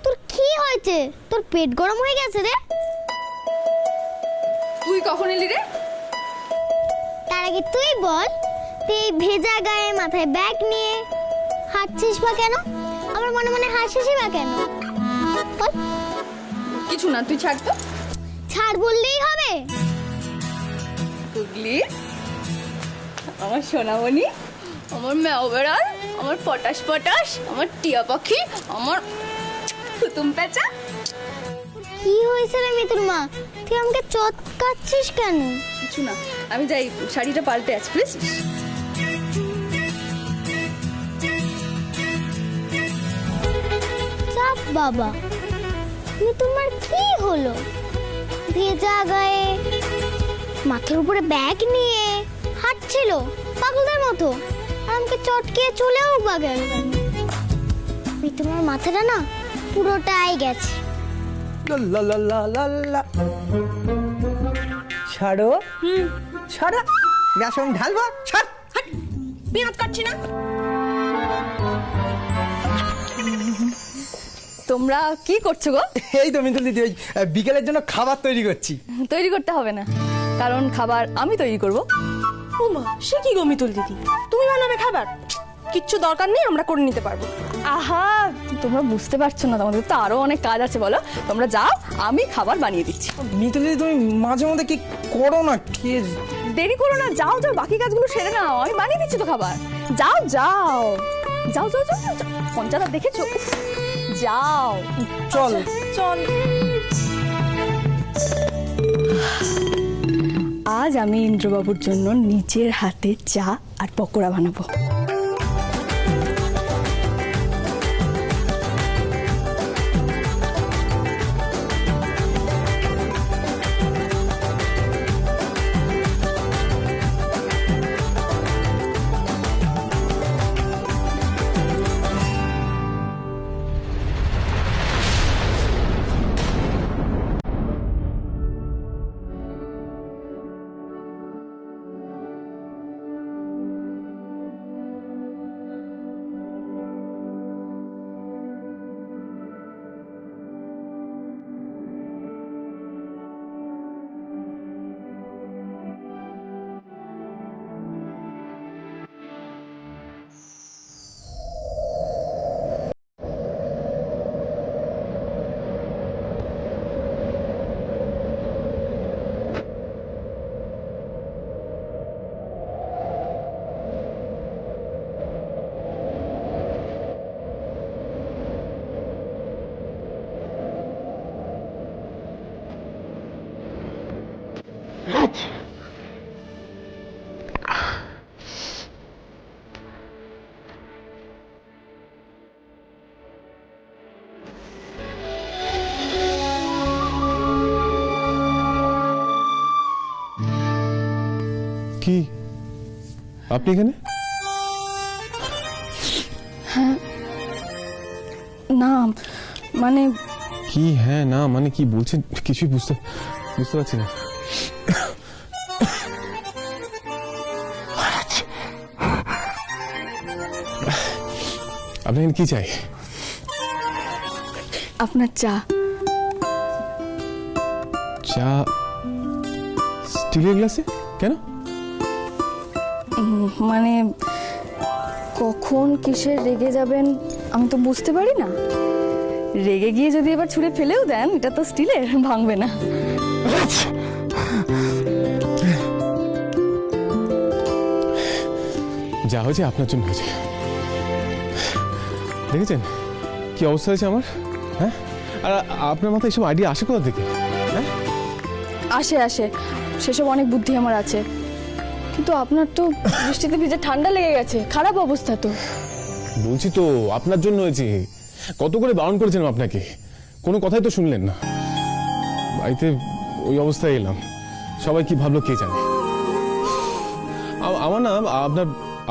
তোর কি হয়েছে? তোর পেট গরম হয়ে গেছে রে? তুই কখন এলি রে? তার আগে তুই বল, তুই এই ভেজা গায়ে মাথায় ব্যাগ নিয়ে হাঁটছিস বা কেন? আমার মনে মনে হাসিসই বা কেন? বল। কিছু না, তুই ছাড় তো। ছাড় বললেই হবে? গুগলি, আমার সোনামণি, আমার ম্যাও বেড়াল, আমার পটাশ পটাশ, আমার টিয়া পাখি, আমার হুতুম পেঁচা। কি হয়েছে রে মিতুর মা? তুই আমাকে চটকাচ্ছিস কেন? কিছু না, আমি যাই, শাড়িটা পাল্টে আছি প্লিজ। চাপ বাবা, তোমার কি হলো? ভেজা গায়ে মাথার উপরে ব্যাগ নিয়ে হাঁটছিল পাগলদের মতো, আর আমাকে চটকে চলেও বা গেল। তোমার মাথাটা না পুরোটাই গেছে। ছাড়ো। ছাড়ো, বেসন ঢালবো। ছাড়। পেঁয়াজ কাটছি না। তোমরা কি করছো গো? এই তো মিতুল দিদি, ওই বিকেলের জন্য খাবার তৈরি করছি। তৈরি করতে হবে না, কারণ খাবার আমি তৈরি করব। ওমা, সে কি গো মিতুল দিদি, তুমি বানাবে খাবার? কিচ্ছু দরকার নেই, আমরা করে নিতে পারবো। আহা, তোমরা বুঝতে পারছো না, তোমাদের তো আরো অনেক কাজ আছে। বলো, তোমরা যাও, আমি খাবার বানিয়ে দিচ্ছি। মিতুল দিদি, তুমি মাঝে মধ্যে কি করো না? কে দেরি করো না, যাও যাও, বাকি কাজগুলো সেরে নাও, আমি বানিয়ে দিচ্ছি তো খাবার। যাও যাও যাও যাও যাও, পঞ্চায়েত দেখেছো? যাও, চল চল। আজ আমি ইন্দ্রবাবুর জন্য নিজের হাতে চা আর পকোড়া বানাবো। কি আপনি এখানে? হ্যাঁ না মানে কি হ্যাঁ না মানে কি বলছেন কিছুই বুঝতে পারছি না। আপনার কি চাই? আপনার চা। চা স্টিলের গ্লাসে কেন? মানে কখন কিসের রেগে যাবেন আমি তো বুঝতে পারি না। রেগে গিয়ে যদি এবার ছুঁড়ে ফেলেও দেন, এটা তো স্টিলের, ভাঙবে না। যা হয়েছে আপনার জন্য হয়েছে। দেখেছেন কি অবস্থা হয়েছে আমার? হ্যাঁ, আর আপনার মাথায় এসব আইডিয়া আসে কোথা থেকে? হ্যাঁ, আসে আসে, সেসব অনেক বুদ্ধি আমার আছে, কিন্তু আপনার তো বৃষ্টিতে ভিজে ঠান্ডা লেগে গেছে, খারাপ অবস্থা তো। বলছি তো আপনার জন্য হয়েছে। কত করে বারণ করেছিলাম আপনাকে, কোনো কথাই তো শুনলেন না। বাড়িতে ওই অবস্থায় এলাম, সবাই কি ভাবলো কে জানে। আমার না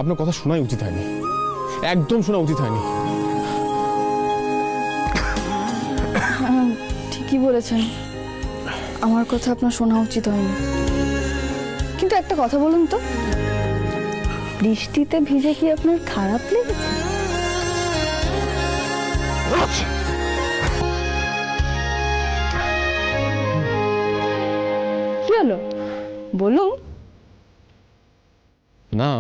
আপনার কথা শোনাই উচিত হয়নি, একদম শোনা উচিত হয়নি। ঠিকই বলেছেন, আমার কথা আপনার শোনা উচিত হয়নি, কিন্তু একটা কথা বলুন তো, বৃষ্টিতে ভিজে কি আপনার খারাপ লেগেছে? বলুন। না,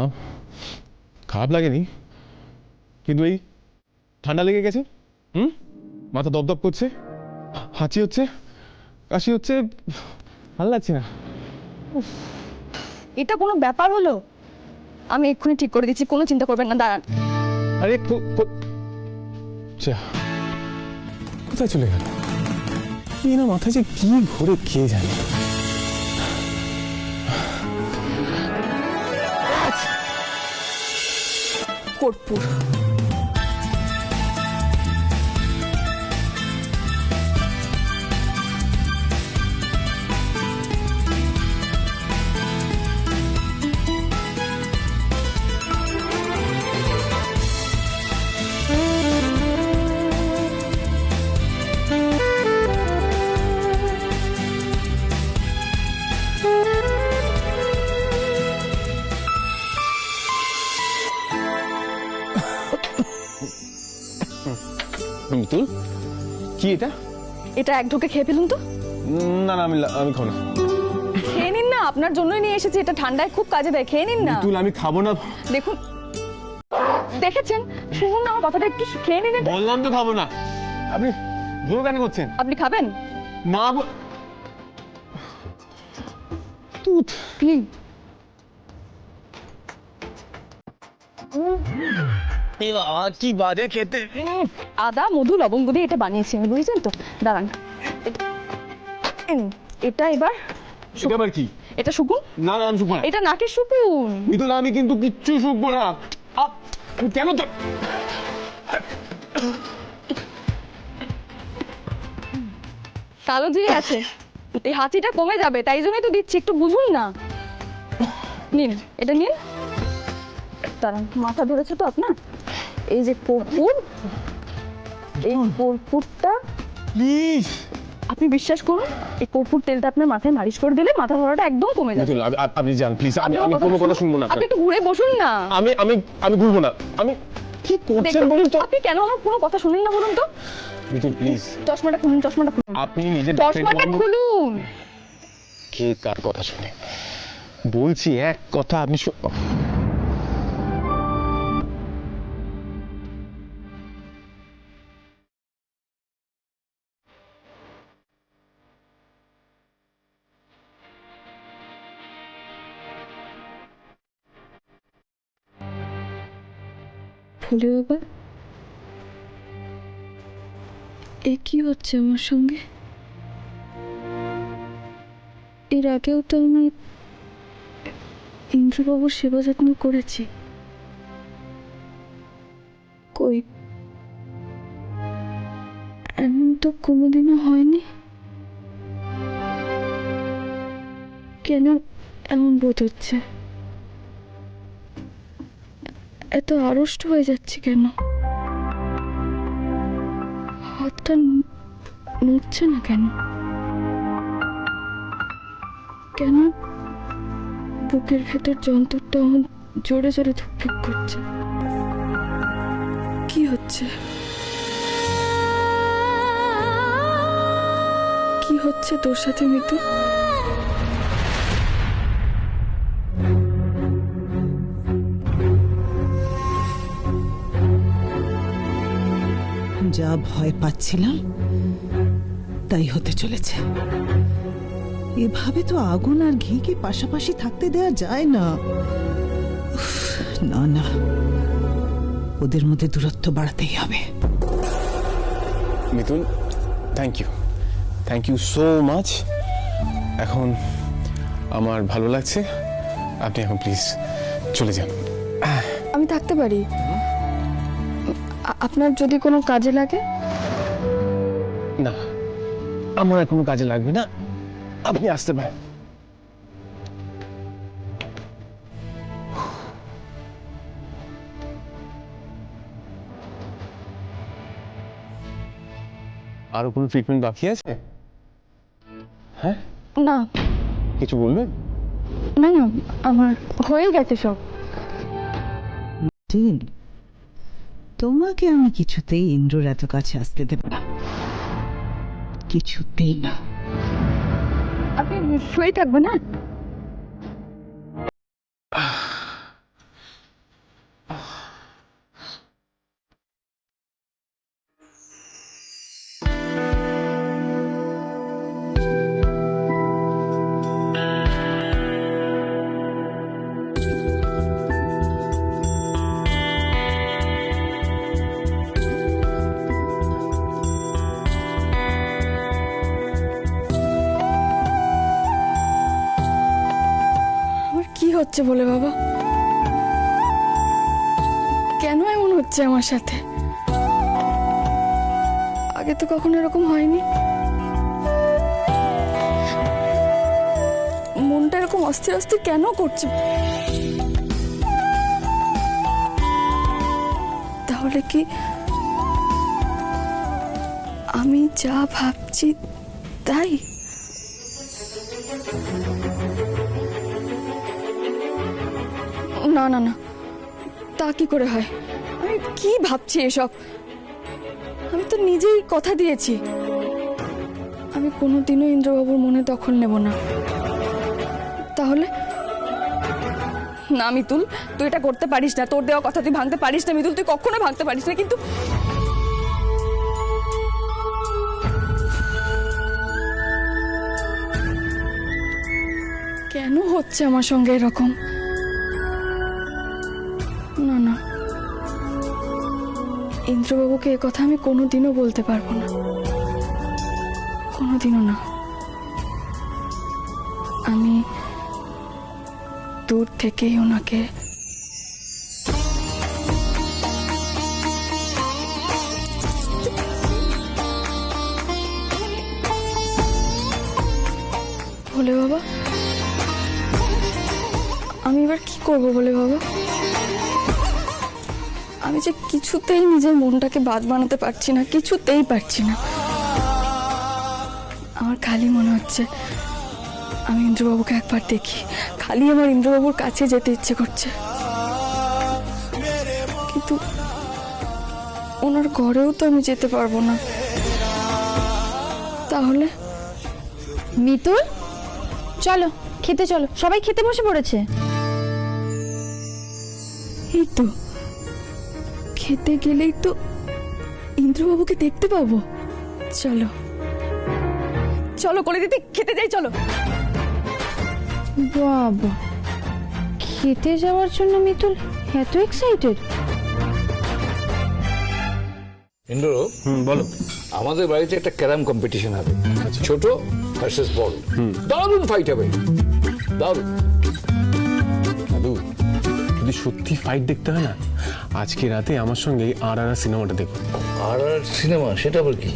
খারাপ লাগেনি, কিন্তু এই ঠান্ডা লেগে গেছে। মাথা দপদপ করছে, হাঁচি হচ্ছে, কাশি হচ্ছে, ভালো লাগছে না। এটা কোনো ব্যাপার হলো? আমি এক্ষুনি ঠিক করে দিচ্ছি, কোনো চিন্তা করবেন না, দাঁড়ান। আরে কোথায় চলে গেল? কি না মাথায় যে কি ঘুরে কে জানে। কর্পূর। মিতুল, কি এটা? এটা এক ঢোকে খেয়ে ফেলুন তো। না না, আমি খাবো না। খেয়ে নিন না, আপনার জন্যই নিয়ে এসেছি, এটা ঠান্ডায় খুব কাজে দেয়, খেয়ে নিন না। মিতুল, আমি খাবো না। দেখুন, দেখেছেন, শুনুন না আমার কথাটা, একটু খেয়ে নিন এটা। বললাম তো খাবো না। আপনি জোর কেন করছেন? আপনি খাবেন না প্লিজ? কি বাজে খেতে। আদা, মধু, লবঙ্গ দিয়ে এটা বানিয়েছি আমি, বুঝেছেন তো? দাঁড়ান, এটা এবার এটা আবার কি? এটা শুকুন। না না, আমি শুকবো না। এটা নাকে শুকুন। মিতুল, আমি কিন্তু কিচ্ছু শুকবো না। কেন তো? কালো জিরে আছে, এই হাঁচিটা কমে যাবে, তাই জন্যই তো দিচ্ছি, একটু বুঝুন না। নিন, এটা নিন। দাঁড়ান, মাথা ধরেছে তো আপনার। এই যে কর্পূর, এই কর্পূরটা প্লিজ আপনি বিশ্বাস করুন, এই কর্পূর তেলটা আপনার মাথায় মালিশ করে দিলে মাথা ধরাটা একদম কমে যাবে। মিতুল, আপনি যান প্লিজ। আমি কোনো কথা শুনবো না। আপনি একটু ঘুরে বসুন না। আমি ঘুরবো না। আমি কি করছেন বলুন তো? আপনি কেন আমার কোনো কথা শুনেন না বলুন তো? মিতুল প্লিজ, চশমাটা খুলুন, চশমাটা খুলুন, আপনি নিজে চশমাটা খুলুন। কে কার কথা শুনে? বলছি এক কথা, আপনি ফুলে বাবা, এ কি হচ্ছে আমার সঙ্গে? এর আগেও তো আমি ইন্দ্রবাবুর সেবা যত্ন করেছি, কই এমন তো কোনোদিনও হয়নি। কেন এমন বোধ হচ্ছে? এত আড়ষ্ট হয়ে যাচ্ছে কেন? হাতটা নড়ছে না কেন? কেন বুকের ভেতর যন্ত্রটা আমার জোরে জোরে ধুকপুক করছে? কি হচ্ছে? কি হচ্ছে তোর সাথে মিতু? যা ভয় পাচ্ছিলাম তাই হতে চলেছে। এভাবে তো আগুন আর ঘিকে পাশাপাশি থাকতে দেওয়া যায় না। উফ, না না, ওদের মধ্যে দূরত্ব বাড়াতেই হবে। Mitul, thank you so much. এখন আমার ভালো লাগছে। আপনি এখন প্লিজ চলে যান। আমি থাকতে পারি, আপনার যদি কোনো কাজে লাগে। না, আমার আর কোনো কাজে লাগবে না, আপনি আসতে পারেন। আরো কোনো ট্রিটমেন্ট বাকি আছে? হ্যাঁ, না কিছু বলবেন? না না, আমার হয়ে গেছে সব। ঠিক, তোমাকে আমি কিছুতেই ইন্দ্রর এত কাছে আসতে দেব না, কিছুতেই না। আপনি শুয়ে থাকবেন না? হচ্ছে বলে বাবা? কেন এমন হচ্ছে আমার সাথে? আগে তো কখনো এরকম হয়নি। মনটা এরকম অস্থির অস্থির কেন করছে? তাহলে কি আমি যা ভাবছি তাই? না না না, তা কি করে হয়? আমি কি ভাবছি এসব? আমি তো নিজেই কথা দিয়েছি আমি কোনোদিনও ইন্দ্রবাবুর মনে দখল নেব না। তাহলে না মিতুল, তুই এটা করতে পারিস না। তোর দেওয়া কথা তুই ভাঙতে পারিস না মিতুল, তুই কখনো ভাঙতে পারিস না। কিন্তু কেন হচ্ছে আমার সঙ্গে এরকম? না না, ইন্দ্রবাবুকে এ কথা আমি কোনোদিনও বলতে পারবো না, কোনোদিনও না। আমি দূর থেকেই ওনাকে বলে বাবা, আমি এবার কি করব বলে বাবা? আমি যে কিছুতেই নিজের মনটাকে বাদ বানাতে পারছি না, কিছুতেই পারছি না। আমার খালি মনে হচ্ছে আমি ইন্দ্রবাবুকে একবার দেখি, খালি আমার ইন্দ্রবাবুর কাছে যেতে ইচ্ছে করছে। কিন্তু ওনার ঘরেও তো আমি যেতে পারবো না। তাহলে মিতুল, চলো খেতে চলো, সবাই খেতে বসে পড়েছে। এই তো খেতে গেলেই তো ইন্দ্রবাবুকে দেখতে পাবো। চলো চলো করে দিদি, খেতে যাই চলো। বাবা, খেতে যাওয়ার জন্য মিতুল এত এক্সাইটেড? ইন্দ্র, বলো। আমাদের বাড়িতে একটা ক্যারাম কম্পিটিশন হবে, ছোট ভার্সেস বড়। দারুণ ফাইট হবে, দারুণ। দাদু, যদি সত্যি ফাইট দেখতে হয় না, আজকে রাতে আমার সঙ্গে RRR সিনেমাটা দেখো। আর সিনেমা, সেটা আবার কি?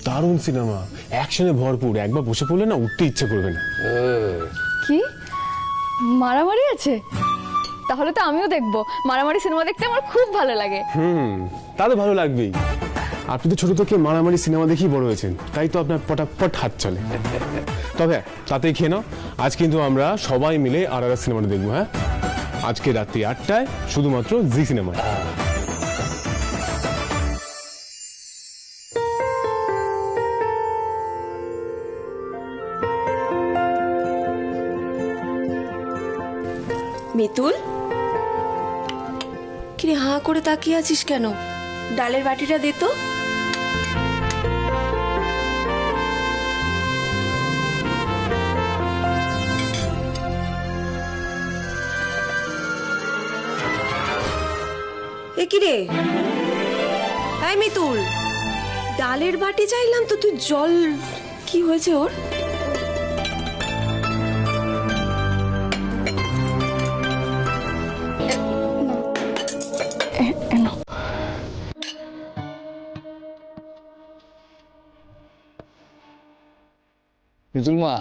দারুণ সিনেমা, অ্যাকশনে ভরপুর। একবার বসে পড়লে না উঠতে ইচ্ছে করবে না। কি মারামারি আছে? তাহলে তো আমিও দেখবো। মারামারি সিনেমা দেখতে আমার খুব ভালো লাগে। তা তো ভালো লাগবেই। আপনি তো ছোট থেকে মারামারি সিনেমা দেখেই বড় হয়েছেন, তাই তো আপনার পটাপট হাত চলে। তবে তাতেই খেয়ে নাও, আজ কিন্তু আমরা সবাই মিলে RRR সিনেমাটা দেখবো। হ্যাঁ, আজকে রাত্রি 8টায় শুধুমাত্র জি সিনেমায়। মিতুল, কিরে হাঁ করে তাকিয়ে আছিস কেন? ডালের বাটিটা দে তো। এ কিরে, এই মিতুল, ডালের বাটি চাইলাম তো তুই জল। কি হয়েছে ওর? মিতুল মা,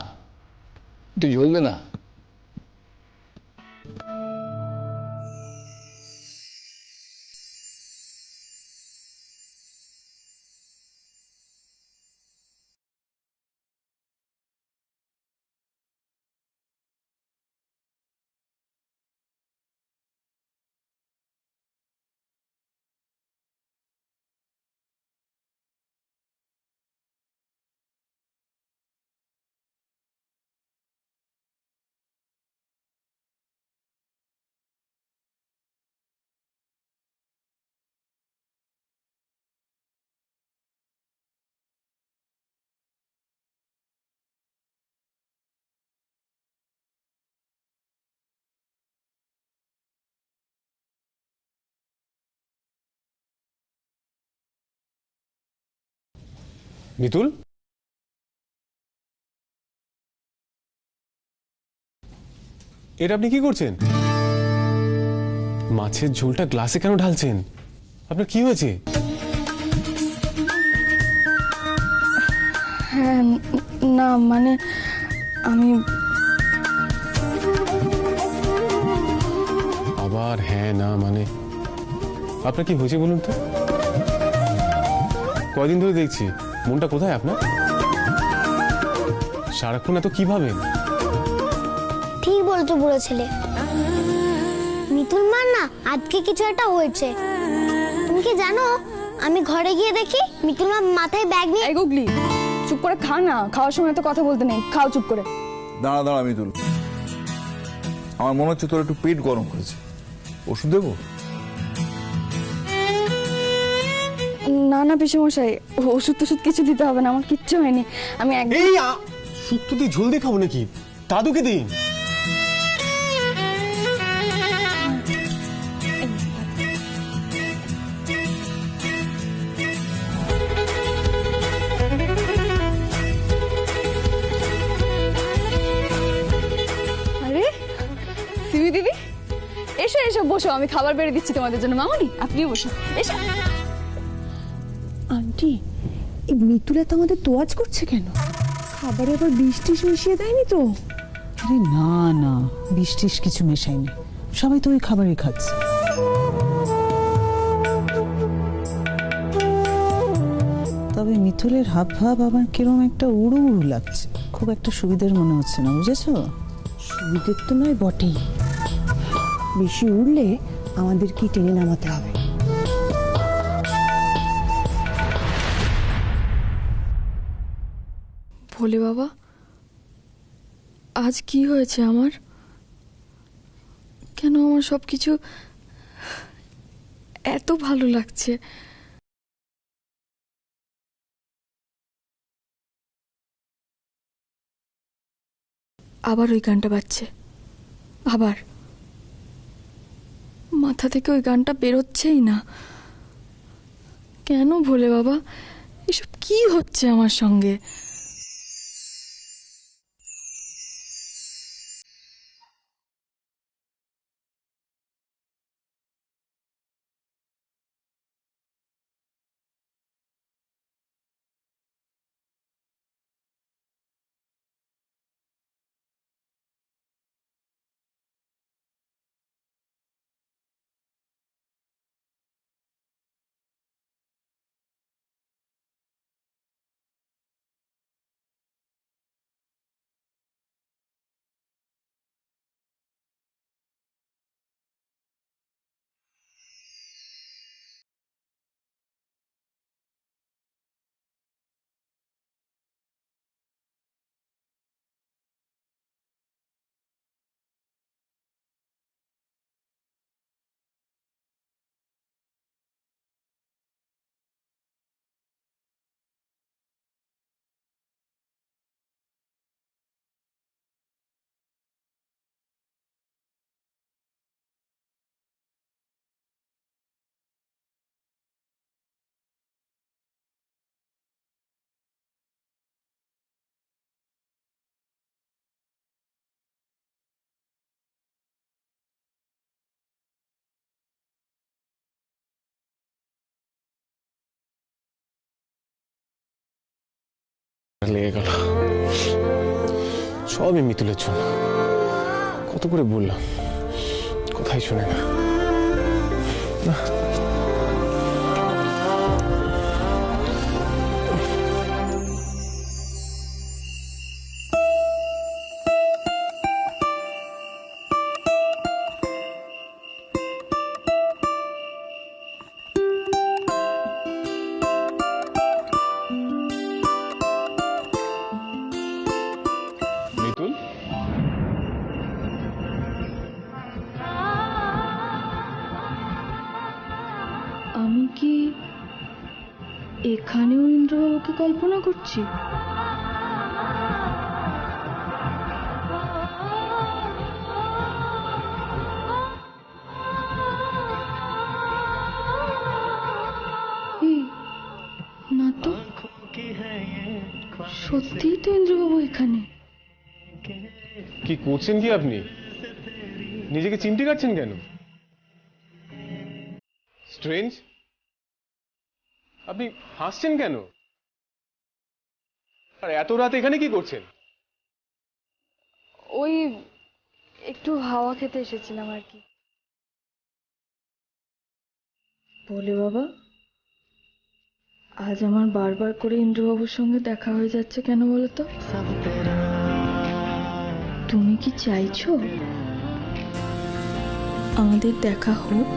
একটু ঝোল দে না। মিতুল, এটা আপনি কি করছেন? মাছের ঝোলটা গ্লাসে কেন ঢালছেন? আপনার কি হয়েছে? হ্যাঁ না মানে আমি আবার হ্যাঁ না মানে আপনার কি হয়েছে বলুন তো? কয়দিন ধরে দেখছি, মনটা কোথায় আপনার? সারাক্ষণ এত কি ভাবেন? ঠিক বলছো বুড়ো ছেলে। মিতুল মার না আজকে কিছু একটা হয়েছে। তুমি কি জানো, আমি ঘরে গিয়ে দেখি মিতুল মা মাথায় ব্যাগ নিয়ে। এই গুগলি, চুপ করে খা না, খাওয়ার সময় তো কথা বলতে নেই, খাও চুপ করে। দাঁড়া দাঁড়া মিতুল, আমার মনে হচ্ছে তোর একটু পেট গরম হয়েছে, ওষুধ দেবো? না না পিসেমশাই, ওষুধ টষুধ কিছু দিতে হবে না, আমার কিচ্ছু হয়নি। আমি একদম এই শুক্তো দিয়ে ঝোল দিয়ে খাবো নাকি? দাদুকে দিন। আরে সিমি দিদি, এসো এসো বসো, আমি খাবার বেড়ে দিচ্ছি তোমাদের জন্য। মামনি আপনিও বসো, এসো। আন্টি, এই মিতুল এত আমাদের তোয়াজ করছে কেন? খাবারে আবার বিষ টিষ মিশিয়ে দেয়নি তো? আরে না না, বিষ টিষ কিছু মেশাইনি, সবাই তো ওই খাবারই খাচ্ছে। তবে মিথুলের হাব ভাব আমার কিরম একটা উড়ু উড়ু লাগছে, খুব একটা সুবিধার মনে হচ্ছে না, বুঝেছো? সুবিধের তো নয় বটেই, বেশি উড়লে আমাদের কি টেনে নামাতে হবে। ভোলে বাবা, আজ কি হয়েছে আমার? কেন আমার সবকিছু এত ভালো লাগছে? আবার ওই গানটা বাজছে, আবার মাথা থেকে ওই গানটা বেরোচ্ছেই না কেন? ভোলে বাবা, এসব কি হচ্ছে আমার সঙ্গে? লেগে গেল সবই মিতুলের জন্য। কত করে বললাম, কথাই শুনে না। মিতুল, আমি কি এখানেও ইন্দ্রবাবুকে কল্পনা করছি? না তো, সত্যিই তো ইন্দ্রবাবু এখানে। কি করছেন কি আপনি? নিজেকে চিমটি কাটছেন কেন? স্ট্রেঞ্জ, আপনি হাসছেন কেন? আর এত রাত এখানে কি করছেন? ওই একটু হাওয়া খেতে এসেছিলাম আর কি। বলে বাবা, আজ আমার বারবার করে ইন্দ্রবাবুর সঙ্গে দেখা হয়ে যাচ্ছে কেন বলো তো? তুমি কি চাইছো আমাদের দেখা হোক?